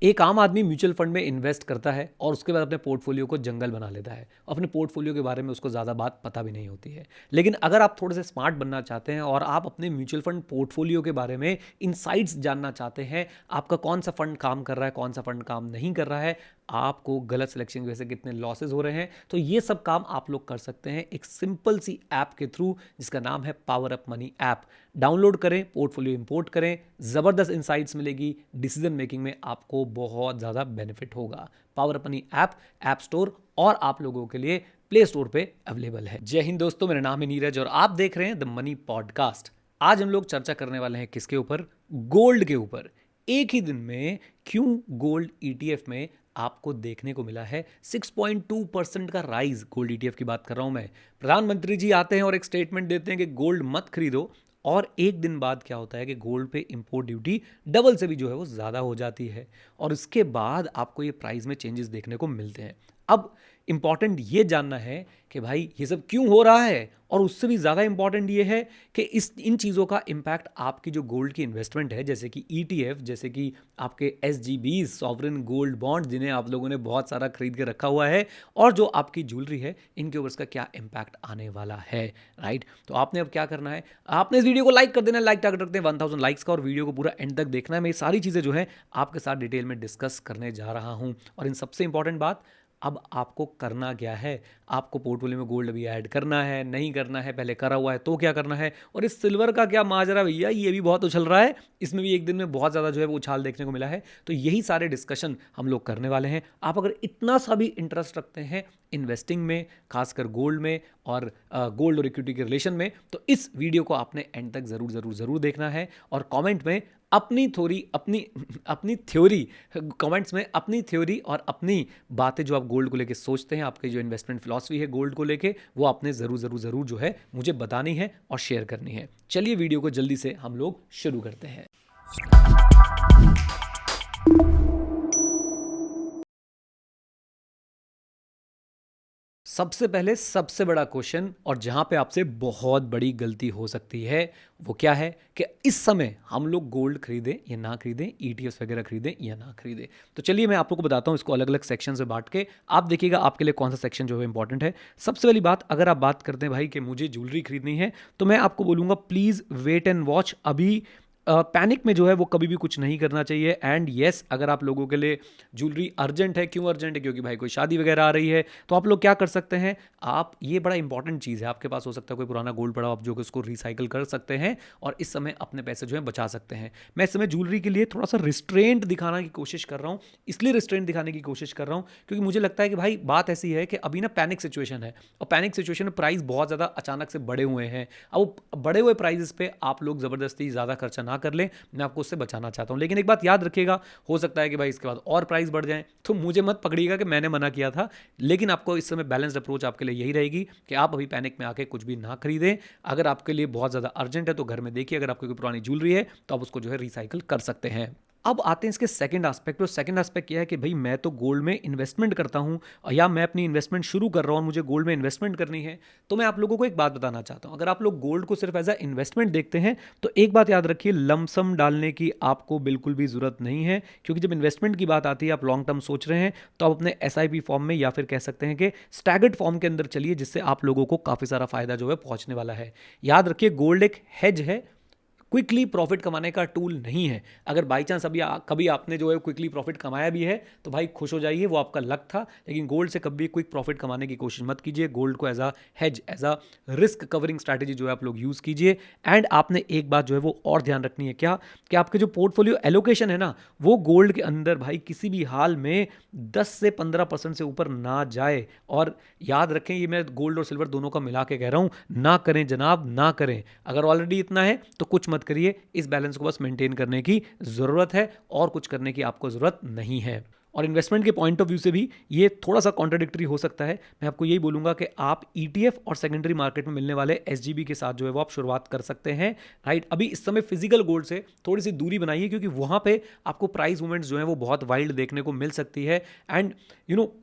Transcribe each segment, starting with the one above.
एक आम आदमी म्यूचुअल फंड में इन्वेस्ट करता है और उसके बाद अपने पोर्टफोलियो को जंगल बना लेता है। अपने पोर्टफोलियो के बारे में उसको ज़्यादा बात पता भी नहीं होती है। लेकिन अगर आप थोड़े से स्मार्ट बनना चाहते हैं और आप अपने म्यूचुअल फंड पोर्टफोलियो के बारे में इनसाइट्स जानना चाहते हैं, आपका कौन सा फंड काम कर रहा है, कौन सा फंड काम नहीं कर रहा है, आपको गलत सिलेक्शन की वजह से कितने लॉसेज हो रहे हैं, तो ये सब काम आप लोग कर सकते हैं एक सिंपल सी ऐप के थ्रू जिसका नाम है power up money app. Download करें, पोर्टफोलियो इंपोर्ट करें, ज़बरदस्त इनसाइट्स मिलेगी, डिसीजन मेकिंग में आपको बहुत ज़्यादा बेनिफिट होगा। Power up money app app store और आप लोगों के लिए प्ले स्टोर पे अवेलेबल है। जय हिंद दोस्तों, मेरा नाम है नीरज और आप देख रहे हैं द मनी पॉडकास्ट। आज हम लोग चर्चा करने वाले हैं किसके ऊपर? गोल्ड के ऊपर। एक ही दिन में क्यों गोल्ड ईटीएफ में आपको देखने को मिला है 6.2% का राइज। गोल्ड ईटीएफ की बात कर रहा हूं मैं। प्रधानमंत्री जी आते हैं और एक स्टेटमेंट देते हैं कि गोल्ड मत खरीदो, और एक दिन बाद क्या होता है कि गोल्ड पे इंपोर्ट ड्यूटी डबल से भी जो है वो ज़्यादा हो जाती है, और उसके बाद आपको ये प्राइस में चेंजेस देखने को मिलते हैं। अब इंपॉर्टेंट ये जानना है कि भाई ये सब क्यों हो रहा है, और उससे भी ज़्यादा इंपॉर्टेंट ये है कि इन चीज़ों का इम्पैक्ट आपकी जो गोल्ड की इन्वेस्टमेंट है, जैसे कि ईटीएफ, जैसे कि आपके एसजीबी सॉवरेन गोल्ड बॉन्ड जिन्हें आप लोगों ने बहुत सारा खरीद के रखा हुआ है, और जो आपकी ज्वेलरी है, इनके ऊपर इसका क्या इम्पैक्ट आने वाला है। राइट, तो आपने अब क्या करना है, आपने इस वीडियो को लाइक कर देना। लाइक टारगेट रखते हैं 1000 लाइक्स का, और वीडियो को पूरा एंड तक देखना है। मैं ये सारी चीज़ें जो है आपके साथ डिटेल में डिस्कस करने जा रहा हूँ। और इन सबसे इंपॉर्टेंट बात, अब आपको करना क्या है, आपको पोर्टफोलियो में गोल्ड अभी ऐड करना है, नहीं करना है, पहले करा हुआ है तो क्या करना है, और इस सिल्वर का क्या माजरा भैया, ये भी बहुत उछल रहा है, इसमें भी एक दिन में बहुत ज़्यादा जो है वो उछाल देखने को मिला है। तो यही सारे डिस्कशन हम लोग करने वाले हैं। आप अगर इतना सा भी इंटरेस्ट रखते हैं इन्वेस्टिंग में, खासकर गोल्ड में और गोल्ड और इक्विटी के रिलेशन में, तो इस वीडियो को आपने एंड तक ज़रूर ज़रूर ज़रूर देखना है। और कमेंट में अपनी थ्योरी कमेंट्स में अपनी थ्योरी और अपनी बातें जो आप गोल्ड को लेके सोचते हैं, आपकी जो इन्वेस्टमेंट फिलॉसफी है गोल्ड को लेके, वो आपने ज़रूर ज़रूर ज़रूर जो है मुझे बतानी है और शेयर करनी है। चलिए वीडियो को जल्दी से हम लोग शुरू करते हैं। सबसे पहले सबसे बड़ा क्वेश्चन, और जहां पे आपसे बहुत बड़ी गलती हो सकती है, वो क्या है कि इस समय हम लोग गोल्ड खरीदें या ना खरीदें, ईटीएफ वगैरह खरीदें या ना खरीदें। तो चलिए मैं आप लोगों को बताता हूं इसको अलग अलग सेक्शन में बांट के। आप देखिएगा आपके लिए कौन सा सेक्शन जो है इंपॉर्टेंट है। सबसे पहली बात, अगर आप बात करते हैं भाई कि मुझे ज्वेलरी खरीदनी है, तो मैं आपको बोलूंगा प्लीज़ वेट एंड वॉच। अभी पैनिक में जो है वो कभी भी कुछ नहीं करना चाहिए। एंड येस, अगर आप लोगों के लिए ज्वेलरी अर्जेंट है, क्यों अर्जेंट है, क्योंकि भाई कोई शादी वगैरह आ रही है, तो आप लोग क्या कर सकते हैं, आप, ये बड़ा इंपॉर्टेंट चीज़ है, आपके पास हो सकता है कोई पुराना गोल्ड पड़ा हो, आप जो कि उसको रिसाइकल कर सकते हैं और इस समय अपने पैसे जो है बचा सकते हैं। मैं इस समय ज्वेलरी के लिए थोड़ा सा रिस्ट्रेंट दिखाने की कोशिश कर रहा हूँ। इसलिए रिस्ट्रेंट दिखाने की कोशिश कर रहा हूँ क्योंकि मुझे लगता है कि भाई बात ऐसी है कि अभी ना पैनिक सिचुएशन है, और पैनिक सिचुएशन में प्राइस बहुत ज़्यादा अचानक से बढ़े हुए हैं। अब बढ़े हुए प्राइस पे आप लोग ज़बरदस्ती ज़्यादा खर्चा ना कर लें, मैं आपको उससे बचाना चाहता हूं। लेकिन एक बात याद रखिएगा, हो सकता है कि भाई इसके बाद और प्राइस बढ़ जाए, तो मुझे मत पकड़िएगा कि मैंने मना किया था। लेकिन आपको इस समय बैलेंस्ड अप्रोच आपके लिए यही रहेगी कि आप अभी पैनिक में आके कुछ भी ना खरीदें। अगर आपके लिए बहुत ज़्यादा अर्जेंट है तो घर में देखिए, अगर आपकी कोई पुरानी ज्वेलरी है तो आप उसको जो है रिसाइकिल कर सकते हैं। अब आते हैं इसके सेकंड एस्पेक्ट। और सेकंड एस्पेक्ट यह है कि भाई मैं तो गोल्ड में इन्वेस्टमेंट करता हूं, या मैं अपनी इन्वेस्टमेंट शुरू कर रहा हूं और मुझे गोल्ड में इन्वेस्टमेंट करनी है। तो मैं आप लोगों को एक बात बताना चाहता हूं, अगर आप लोग गोल्ड को सिर्फ एज अ इन्वेस्टमेंट देखते हैं तो एक बात याद रखिए, लमसम डालने की आपको बिल्कुल भी जरूरत नहीं है। क्योंकि जब इन्वेस्टमेंट की बात आती है, आप लॉन्ग टर्म सोच रहे हैं, तो आप अपने एसआईपी फॉर्म में या फिर कह सकते हैं कि स्टैगर्ड फॉर्म के अंदर चलिए, जिससे आप लोगों को काफ़ी सारा फायदा जो है पहुंचने वाला है। याद रखिए, गोल्ड एक हेज है, क्विकली प्रॉफिट कमाने का टूल नहीं है। अगर बाई चांस अभी कभी आपने जो है क्विकली प्रॉफिट कमाया भी है तो भाई खुश हो जाइए, वो आपका लक था। लेकिन गोल्ड से कभी क्विक प्रॉफिट कमाने की कोशिश मत कीजिए। गोल्ड को as a hedge, as a risk covering strategy जो है आप लोग यूज़ कीजिए। एंड आपने एक बात जो है वो और ध्यान रखनी है, क्या कि आपके जो पोर्टफोलियो एलोकेशन है ना, वो गोल्ड के अंदर भाई किसी भी हाल में 10 से 15% से ऊपर ना जाए। और याद रखें, ये मैं गोल्ड और सिल्वर दोनों का मिला के कह रहा हूँ, ना करें जनाब, ना करें। अगर ऑलरेडी इतना है तो कुछ मत करिए, इस बैलेंस को बस मेंटेन करने की ज़रूरत है और कुछ करने की आपको ज़रूरत नहीं है। और इन्वेस्टमेंट के पॉइंट ऑफ व्यू से भी ये थोड़ा सा कॉन्ट्राडिक्टरी हो सकता है। मैं आपको यही बोलूंगा कि आप ETF और सेकेंडरी मार्केट में मिलने वाले SGB के साथ जो है वो आप शुरुआत कर सकते हैं, राइट। अभी इस समय फिजिकल गोल्ड से थोड़ी सी दूरी बनाइए, क्योंकि वहां पे आपको प्राइस मूवमेंट्स जो है वो बहुत वाइल्ड देखने को मिल सकती है। एंड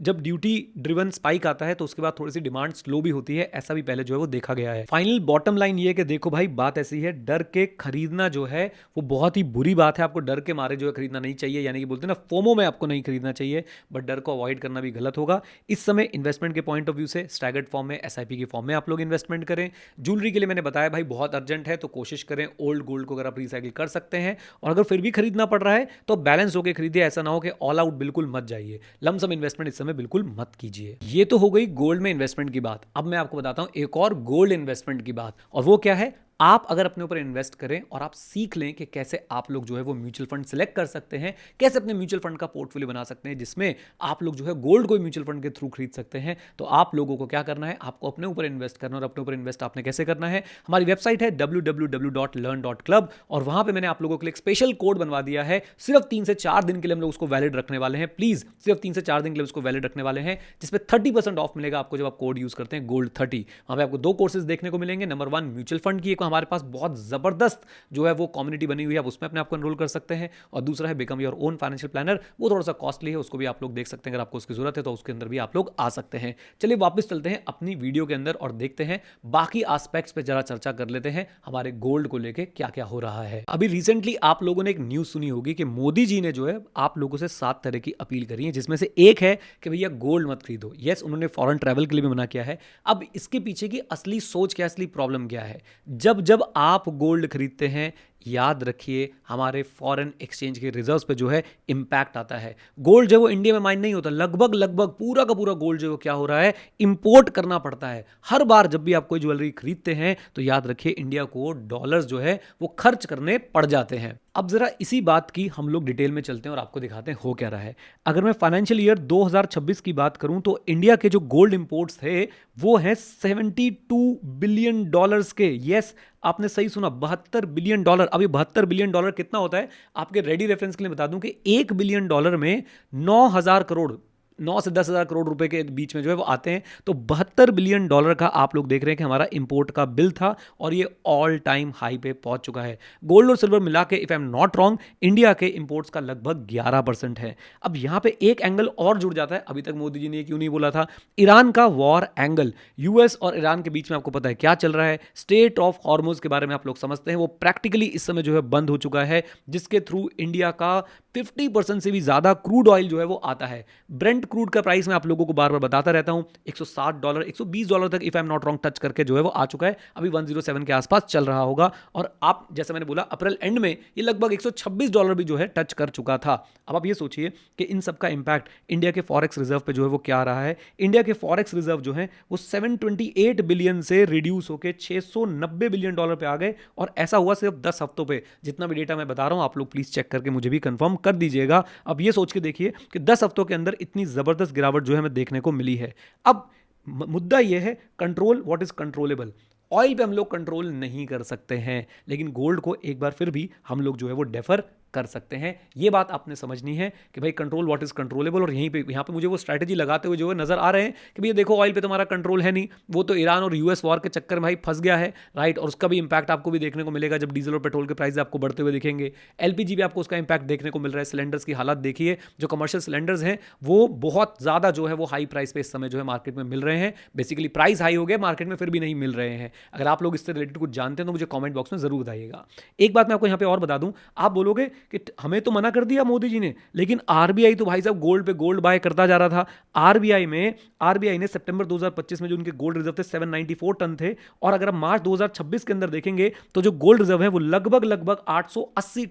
जब ड्यूटी ड्रिवन स्पाइक आता है तो उसके बाद थोड़ी सी डिमांड स्लो भी होती है, ऐसा भी पहले जो है वो देखा गया है। फाइनल बॉटम लाइन ये है कि देखो भाई, बात ऐसी है, डर के खरीदना जो है वो बहुत ही बुरी बात है। आपको डर के मारे जो है खरीदना नहीं चाहिए, यानी कि बोलते हैं ना, फोमो में आपको नहीं खरीदना चाहिए, बट डर को अवॉइड करना भी गलत होगा। इस समय इन्वेस्टमेंट के पॉइंट ऑफ व्यू से स्टैगर्ड फॉर्म में, SIP के फॉर्म में आप लोग इन्वेस्टमेंट करें। ज्वेलरी के लिए मैंने बताया भाई बहुत अर्जेंट है, तो कोशिश करें ओल्ड गोल्ड को अगर आप रिसाइकिल कर सकते हैं, और अगर फिर भी खरीदना पड़ रहा है तो बैलेंस होकर खरीदिए। ऐसा ना हो कि ऑल आउट बिल्कुल मत जाइए, लमसम इन्वेस्टमेंट इस समय बिल्कुल मत कीजिए। ये तो हो गई गोल्ड में इन्वेस्टमेंट की बात। अब मैं आपको बताता हूं एक और गोल्ड इन्वेस्टमेंट की बात, और वो क्या है। आप अगर अपने ऊपर इन्वेस्ट करें और आप सीख लें कि कैसे आप लोग जो है वो म्यूचुअल फंड सिलेक्ट कर सकते हैं, कैसे अपने म्यूचुअल फंड का पोर्टफोलियो बना सकते हैं जिसमें आप लोग जो है गोल्ड को म्यूचुअल फंड के थ्रू खरीद सकते हैं, तो आप लोगों को क्या करना है, आपको अपने ऊपर इन्वेस्ट करना। और अपने ऊपर इन्वेस्ट आपने कैसे करना है, हमारी वेबसाइट है www.learn.club, और वहां पर मैंने आप लोगों के लिए एक स्पेशल कोड बनवा दिया है। सिर्फ 3 से 4 दिन के लिए हम लोग उसको वैलिड रखने वाले हैं। प्लीज सिर्फ 3 से 4 दिन के लिए उसको वैलिड रखने वाले हैं, जिसमें 30% ऑफ मिलेगा आपको जब आप कोड यूज करते हैं गोल्ड 30। वहां पे आपको 2 कोर्सेज देखने को मिलेंगे। नंबर 1 म्यूचुअल फंड की, एक हमारे पास बहुत जबरदस्त जो है वो कम्युनिटी बनी हुई है, आप उसमें अपने आप को एनरोल कर सकते हैं। और दूसरा है become your own financial planner, वो थोड़ा सा कॉस्टली है, उसको भी आप लोग देख सकते हैं। अगर आपको उसकी जरूरत है तो उसके अंदर भी आप लोग आ सकते हैं। चलिए वापस चलते हैं अपनी वीडियो के अंदर और देखते हैं बाकी एस्पेक्ट्स पे जरा चर्चा कर लेते हैं, हमारे गोल्ड को लेके क्या क्या हो रहा है। अभी रिसेंटली आप लोगों ने एक न्यूज सुनी होगी कि मोदी जी ने जो है आप लोगों से 7 तरह की अपील करी है, जिसमें से एक है कि भैया गोल्ड मत खरीदो। यस, उन्होंने फॉरेन ट्रैवल के लिए भी मना किया है। अब इसके पीछे की असली सोच क्या, असली प्रॉब्लम क्या है। जब जब आप गोल्ड खरीदते हैं, याद रखिए हमारे फॉरेन एक्सचेंज के रिजर्व्स पे जो है इंपैक्ट आता है। गोल्ड जो वो इंडिया में माइन नहीं होता, लगभग पूरा का पूरा गोल्ड जो क्या हो रहा है, इंपोर्ट करना पड़ता है। हर बार जब भी आप कोई ज्वेलरी खरीदते हैं तो याद रखिए इंडिया को डॉलर्स जो है वो खर्च करने पड़ जाते हैं। अब जरा इसी बात की हम लोग डिटेल में चलते हैं और आपको दिखाते हैं हो क्या रहा है। अगर मैं फाइनेंशियल ईयर 2026 की बात करूं तो इंडिया के जो गोल्ड इंपोर्ट्स थे वो हैं 72 बिलियन डॉलर्स के। यस, आपने सही सुना, 72 बिलियन डॉलर। अभी 72 बिलियन डॉलर कितना होता है, आपके रेडी रेफरेंस के लिए बता दूं कि 1 बिलियन डॉलर में 9,000 करोड़, 9 से 10,000 करोड़ रुपए के बीच में जो है वो आते हैं। तो 72 बिलियन डॉलर का आप लोग देख रहे हैं कि हमारा इंपोर्ट का बिल था, और ये ऑल टाइम हाई पे पहुंच चुका है। गोल्ड और सिल्वर मिला के, if I am not wrong, India के इंपोर्ट्स का लगभग 11% है। अब यहां पे एक एंगल और जुड़ जाता है, अभी तक मोदी जी ने क्यों नहीं बोला था, ईरान का वॉर एंगल। यूएस और ईरान के बीच में आपको पता है क्या चल रहा है, स्टेट ऑफ हॉर्मुज के बारे में आप लोग समझते हैं। वो प्रैक्टिकली इस समय जो है बंद हो चुका है, जिसके थ्रू इंडिया का 50% से भी ज्यादा क्रूड ऑयल जो है वो आता है। ब्रेंट क्रूड का प्राइस मैं आप लोगों को बार बार बताता रहता हूं, $160, $120 तक if I am not wrong touch करके जो है वो आ चुका है। अभी 107 के आसपास चल रहा होगा, और आप जैसे मैंने बोला अप्रैल एंड में ये लगभग $126 भी जो है टच कर चुका था। अब आप ये सोचिए कि इन सब का इंपैक्ट इंडिया के फॉरेक्स रिजर्व पे जो है वो क्या आ रहा है। इंडिया के फॉरेक्स रिजर्व जो है वो 728 बिलियन से रिड्यूस होकर $690 बिलियन पे आ गए, और ऐसा हुआ सिर्फ 10 हफ्तों पे। जितना भी डेटा मैं बता रहा हूं आप लोग प्लीज चेक करके मुझे भी कंफर्म कर दीजिएगा। अब ये सोच के देखिए कि 10 हफ्तों के अंदर इतनी जबरदस्त गिरावट जो है हमें देखने को मिली है। अब मुद्दा यह है control, what is controllable. Oil पे हम लोग कंट्रोल नहीं कर सकते हैं, लेकिन गोल्ड को एक बार फिर भी हम लोग जो है वो डेफर कर सकते हैं। ये बात आपने समझनी है कि भाई कंट्रोल व्हाट इज कंट्रोलेबल। और यहाँ पे मुझे वो स्ट्रैटेजी लगाते हुए जो है नजर आ रहे हैं कि भैया देखो ऑयल पे तुम्हारा कंट्रोल है नहीं, वो तो ईरान और यूएस वॉर के चक्कर में भाई फंस गया है, राइट। और उसका भी इंपैक्ट आपको भी देखने को मिलेगा जब डीजल और पेट्रोल के प्राइस आपको बढ़ते हुए दिखेंगे। एलपीजी भी आपको उसका इंपैक्ट देखने को मिल रहा है। सिलेंडर्स की हालत देखिए, जो कमर्शियल सिलेंडर्स हैं वो बहुत ज्यादा जो है वो हाई प्राइस पे इस समय जो है मार्केट में मिल रहे हैं। बेसिकली प्राइस हाई हो गया मार्केट में, फिर भी नहीं मिल रहे हैं। अगर आप लोग इससे रिलेटेड कुछ जानते हैं तो मुझे कॉमेंट बॉक्स में जरूर बताइएगा। एक बात मैं आपको यहाँ पे और बता दूं, आप बोलोगे कि हमें तो मना कर दिया मोदी जी ने, लेकिन आरबीआई तो भाई साहब गोल्ड पे गोल्ड बाय करता जा रहा था। आरबीआई ने सितंबर 2025 में जो उनके गोल्ड रिजर्व थे 794 टन थे, और अगर आप मार्च 2026 के अंदर देखेंगे तो जो गोल्ड रिजर्व है वो लगभग 880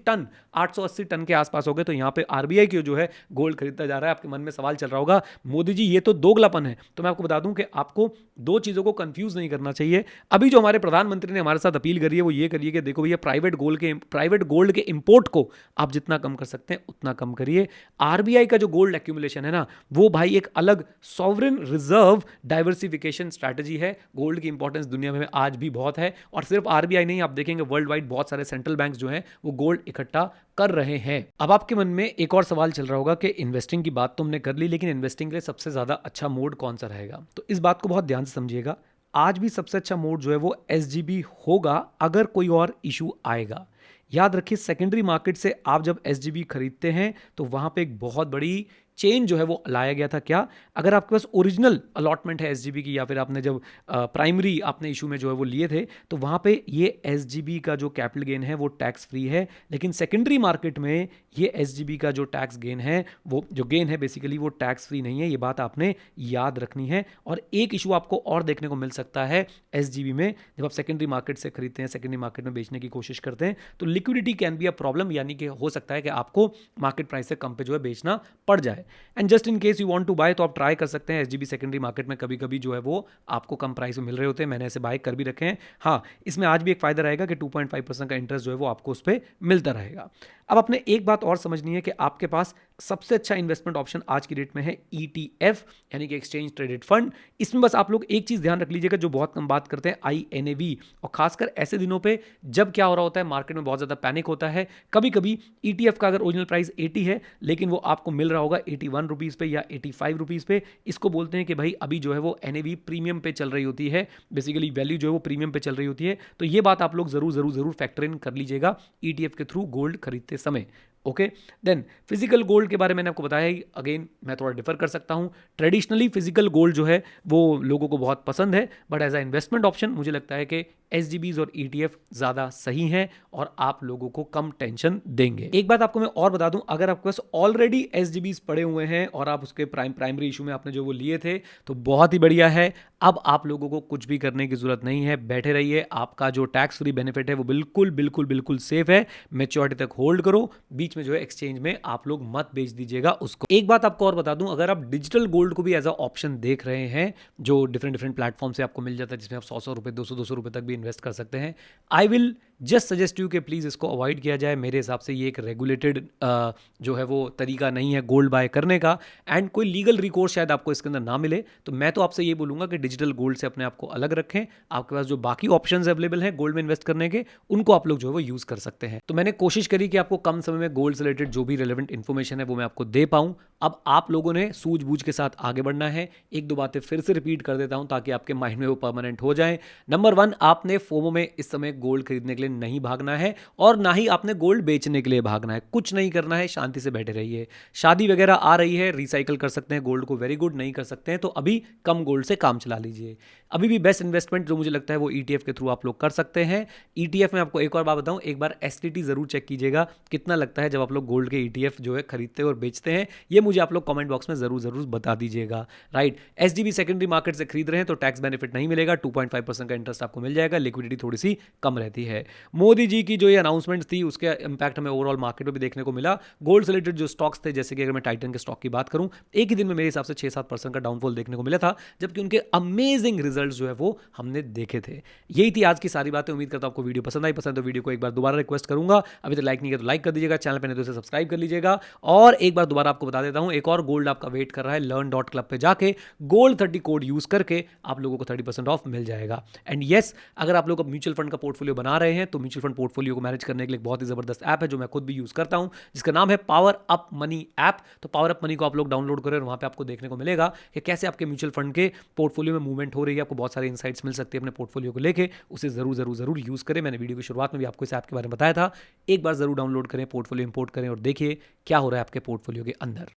टन के आसपास हो गए। तो यहां पे आरबीआई की जो है गोल्ड खरीदता जा रहा है। आपके मन में सवाल चल रहा होगा मोदी जी ये तो दोगलापन है। तो मैं आपको बता दूं कि आपको दो चीजों को कंफ्यूज नहीं करना चाहिए। अभी जो हमारे प्रधानमंत्री ने हमारे साथ अपील करी है वो ये करिए कि देखो भैया प्राइवेट गोल्ड के इंपोर्ट को आप जितना कम कर सकते हैं उतना कम करिए। आरबीआई का जो गोल्ड एक्यूमुलेशन है ना, वो भाई एक अलग सॉवरेन रिजर्व डाइवर्सिफिकेशन स्ट्रैटेजी है। गोल्ड की इंपॉर्टेंस दुनिया में आज भी बहुत है, और सिर्फ आरबीआई नहीं, आप देखेंगे वर्ल्ड वाइड बहुत सारे सेंट्रल बैंक जो हैं वो गोल्ड इकट्ठा कर रहे हैं। अब आपके मन में एक और सवाल चल रहा होगा कि इन्वेस्टिंग की बात तो हमने कर ली, लेकिन इन्वेस्टिंग के लिए सबसे ज्यादा अच्छा मोड कौन सा रहेगा? तो इस बात को बहुत ध्यान से समझिएगा। आज भी सबसे अच्छा मोड जो है वो एसजीबी होगा, अगर कोई और इशू आएगा। याद रखिए, सेकेंडरी मार्केट से आप जब एसजीबी खरीदते हैं तो वहां पे एक बहुत बड़ी चेंज जो है वो लाया गया था। क्या? अगर आपके पास ओरिजिनल अलॉटमेंट है एसजीबी की, या फिर आपने जब प्राइमरी आपने इशू में जो है वो लिए थे, तो वहां पे ये एसजीबी का जो कैपिटल गेन है वो टैक्स फ्री है। लेकिन सेकेंडरी मार्केट में ये एसजीबी का जो टैक्स गेन है, वो जो गेन है बेसिकली वो टैक्स फ्री नहीं है। ये बात आपने याद रखनी है। और एक इशू आपको और देखने को मिल सकता है एसजीबी में, जब आप सेकेंडरी मार्केट से खरीदते हैं, सेकेंडरी मार्केट में बेचने की कोशिश करते हैं, तो liquidity can be a problem, यानी कि हो सकता है कि आपको मार्केट प्राइस से कम पे जो है बेचना पड़ जाए। And just in case you want to buy, तो आप ट्राई कर सकते हैं। एसजीबी सेकेंडरी मार्केट में कभी कभी जो है वो आपको कम प्राइस में मिल रहे होते हैं, मैंने ऐसे बाय कर भी रखे हैं। हाँ, इसमें आज भी एक फायदा रहेगा कि 2.5% का इंटरेस्ट जो है वो आपको उस पर मिलता रहेगा। अब आपने एक बात और समझनी है कि आपके पास सबसे अच्छा इन्वेस्टमेंट ऑप्शन आज की डेट में है ईटीएफ, यानी कि एक्सचेंज ट्रेडेड फंड। इसमें बस आप लोग एक चीज ध्यान रख लीजिएगा, जो बहुत कम बात करते हैं, आईएनएवी। और खासकर ऐसे दिनों पे जब क्या हो रहा होता है, मार्केट में बहुत ज्यादा पैनिक होता है। कभी कभी ईटीएफ का अगर ओरिजिनल प्राइस 80 है, लेकिन वो आपको मिल रहा होगा 81 रुपीज पे या 85 रुपीज पे, इसको बोलते हैं कि भाई अभी जो है वो एनएवी प्रीमियम पे चल रही होती है, बेसिकली वैल्यू जो है वो प्रीमियम पे चल रही होती है। तो ये बात आप लोग जरूर जरूर जरूर फैक्टर इन कर लीजिएगा ईटीएफ के थ्रू गोल्ड खरीदते समय। ओके, देन फिजिकल गोल्ड के बारे में मैंने आपको बताया ही, अगेन मैं थोड़ा डिफर कर सकता हूं। ट्रेडिशनली फिजिकल गोल्ड जो है वो लोगों को बहुत पसंद है, but as a investment option मुझे लगता है कि एसजीबीज और ईटीएफ ज्यादा सही हैं और आप लोगों को कम टेंशन देंगे। एक बात आपको मैं और बता दूं, अगर आपके पास ऑलरेडी एसजीबीज पड़े हुए हैं और आप उसके प्राइमरी इशू में आपने जो वो लिए थे, तो बहुत ही बढ़िया है। अब आप लोगों को कुछ भी करने की जरूरत नहीं है, बैठे रहिए। आपका जो टैक्स फ्री बेनिफिट है वो बिल्कुल बिल्कुल बिल्कुल सेफ है। मैच्योरिटी तक होल्ड करो, बीच में जो है एक्सचेंज में आप लोग मत बेच दीजिएगा उसको। एक बात आपको और बता दूं, अगर आप डिजिटल गोल्ड को भी एज अ ऑप्शन देख रहे हैं, जो डिफरेंट डिफरेंट प्लेटफॉर्म से आपको मिल जाता है, जिसमें आप 100 रुपए 200 रुपए तक भी इन्वेस्ट कर सकते हैं, I will just suggest you कि प्लीज़ इसको अवॉइड किया जाए। मेरे हिसाब से ये एक रेगुलेटेड जो है वो तरीका नहीं है गोल्ड बाय करने का, एंड कोई लीगल रिकोर्स शायद आपको इसके अंदर ना मिले। तो मैं तो आपसे ये बोलूंगा कि डिजिटल गोल्ड से अपने आप को अलग रखें। आपके पास जो बाकी ऑप्शंस अवेलेबल हैं गोल्ड में इन्वेस्ट करने के, उनको आप लोग जो है वो यूज़ कर सकते हैं। तो मैंने कोशिश करी कि आपको कम समय में गोल्ड से रिलेटेड जो भी रेलेवेंट इन्फॉर्मेशन है वो मैं आपको दे पाऊँ। अब आप लोगों ने सूझबूझ के साथ आगे बढ़ना है। एक दो बातें फिर से रिपीट कर देता हूं ताकि आपके माइंड में वो परमानेंट हो जाए। नंबर 1, आपने फोमो में इस समय गोल्ड खरीदने के लिए नहीं भागना है, और ना ही आपने गोल्ड बेचने के लिए भागना है। कुछ नहीं करना है, शांति से बैठे रहिए। शादी वगैरह आ रही है, रिसाइकल कर सकते हैं गोल्ड को, वेरी गुड। नहीं कर सकते हैं तो अभी कम गोल्ड से काम चला लीजिए। अभी भी बेस्ट इन्वेस्टमेंट जो मुझे लगता है वो ईटीएफ के थ्रू आप लोग कर सकते हैं। ईटीएफ में आपको एक और बात बताऊं, एक बार एसटीटी जरूर चेक कीजिएगा कितना लगता है जब आप लोग गोल्ड के ईटीएफ जो है खरीदते हैं और बेचते हैं। ये मुझे आप लोग कमेंट बॉक्स में जरूर जरूर बता दीजिएगा। राइट, एसजीबी सेकेंडरी मार्केट से खरीद रहे हैं तो टैक्स बेनिफिट नहीं मिलेगा, 2.5% का इंटरेस्ट आपको मिल जाएगा, लिक्विडिटी थोड़ी सी कम रहती है। मोदी जी की जो ये अनाउंसमेंट थी उसके इंपैक्ट हमें ओवरऑल मार्केट में भी देखने को मिला। गोल्ड से रिलेटेड जो स्टॉक्स थे, जैसे कि अगर मैं टाइटन के स्टॉक की बात करूं, एक ही दिन में मेरे हिसाब से 6-7% का डाउनफॉल देखने को मिला था, जबकि उनके अमेजिंग रिजल्ट जो है वो हमने देखे थे। यही थी आज की सारी बातें। उम्मीद करता हूं आपको वीडियो पसंद आई। पसंद तो वीडियो को एक बार दोबारा रिक्वेस्ट करूंगा, अभी तो लाइक नहीं किया तो लाइक कर दीजिएगा, चैनल पे नहीं तो इसे सब्सक्राइब कर लीजिएगा। और एक बार दोबारा आपको बता देता हूं, एक और गोल्ड आपका वेट कर रहा है। learn.club पे जाके गोल्ड 30 कोड यूज करके आप लोगों को 30% ऑफ मिल जाएगा। एंड यस, अगर आप लोग म्यूचुअल फंड का पोर्टफोलियो बना रहे हैं तो म्यूचुअल फंड पोर्टफोलियो को मैनेज करने के लिए बहुत ही जबरदस्त ऐप है जो मैं खुद भी यूज करता हूं, जिसका नाम है पावर अप मनी ऐप। तो पावर अप मनी को आप लोग डाउनलोड करें और वहां पे आपको देखने को मिलेगा कि कैसे आपके म्यूचुअल फंड के पोर्टफोलियो में मूवमेंट हो रही है। आपको बहुत सारे इनसाइट्स मिल सकते हैं अपने पोर्टफोलियो को लेके। उसे जरूर जरूर जरूर यूज करें। मैंने वीडियो की शुरुआत में भी आपको इस ऐप के बारे में बताया था। एक बार जरूर डाउनलोड करें, पोर्टफोलियो इंपोर्ट करें और देखिए क्या हो रहा है आपके पोर्टफोलियो के अंदर।